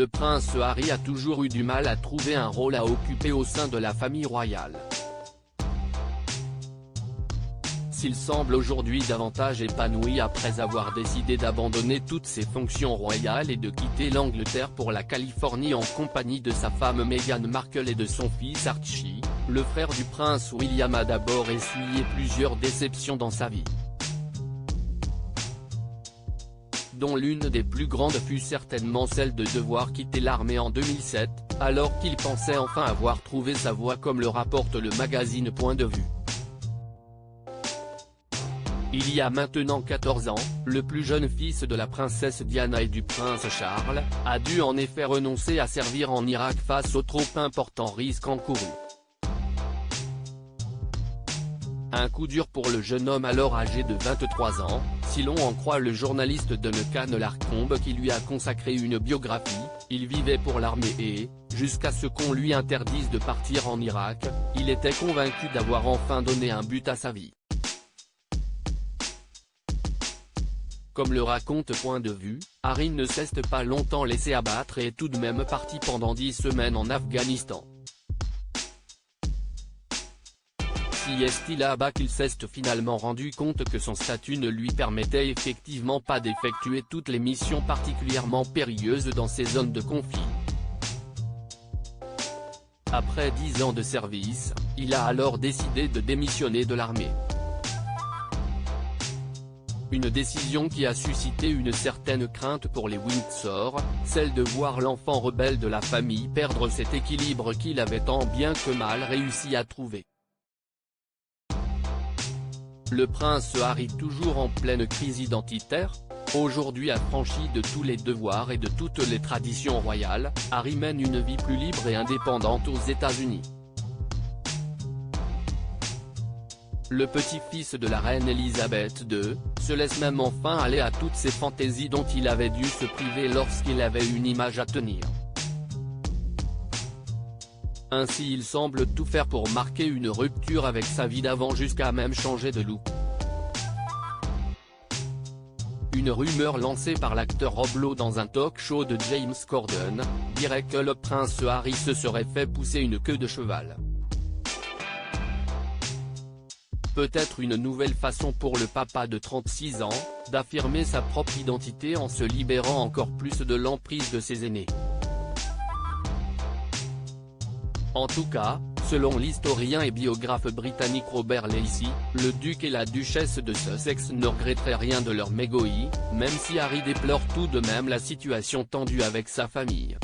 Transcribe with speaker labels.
Speaker 1: le prince Harry a toujours eu du mal à trouver un rôle à occuper au sein de la famille royale. S'il semble aujourd'hui davantage épanoui après avoir décidé d'abandonner toutes ses fonctions royales et de quitter l'Angleterre pour la Californie en compagnie de sa femme Meghan Markle et de son fils Archie, le frère du prince William a d'abord essuyé plusieurs déceptions dans sa vie, dont l'une des plus grandes fut certainement celle de devoir quitter l'armée en 2007, alors qu'il pensait enfin avoir trouvé sa voie comme le rapporte le magazine Point de Vue. Il y a maintenant 14 ans, le plus jeune fils de la princesse Diana et du prince Charles, a dû en effet renoncer à servir en Irak face au trop important risque encouru. Un coup dur pour le jeune homme alors âgé de 23 ans, si l'on en croit le journaliste Duncan Larcombe qui lui a consacré une biographie. Il vivait pour l'armée et, jusqu'à ce qu'on lui interdise de partir en Irak, il était convaincu d'avoir enfin donné un but à sa vie. Comme le raconte Point de Vue, Harry ne s'est pas longtemps laissé abattre et est tout de même parti pendant 10 semaines en Afghanistan. Si est-il là-bas qu'il s'est finalement rendu compte que son statut ne lui permettait effectivement pas d'effectuer toutes les missions particulièrement périlleuses dans ces zones de conflit. Après 10 ans de service, il a alors décidé de démissionner de l'armée. Une décision qui a suscité une certaine crainte pour les Windsor, celle de voir l'enfant rebelle de la famille perdre cet équilibre qu'il avait tant bien que mal réussi à trouver. Le prince Harry, toujours en pleine crise identitaire, aujourd'hui affranchi de tous les devoirs et de toutes les traditions royales, Harry mène une vie plus libre et indépendante aux États-Unis. Le petit-fils de la reine Elisabeth II, se laisse même enfin aller à toutes ces fantaisies dont il avait dû se priver lorsqu'il avait une image à tenir. Ainsi il semble tout faire pour marquer une rupture avec sa vie d'avant jusqu'à même changer de look. Une rumeur lancée par l'acteur Rob Lowe dans un talk show de James Corden, dirait que le prince Harry se serait fait pousser une queue de cheval. Peut-être une nouvelle façon pour le papa de 36 ans, d'affirmer sa propre identité en se libérant encore plus de l'emprise de ses aînés. En tout cas, selon l'historien et biographe britannique Robert Lacey, le duc et la duchesse de Sussex ne regretteraient rien de leur mégoï, même si Harry déplore tout de même la situation tendue avec sa famille.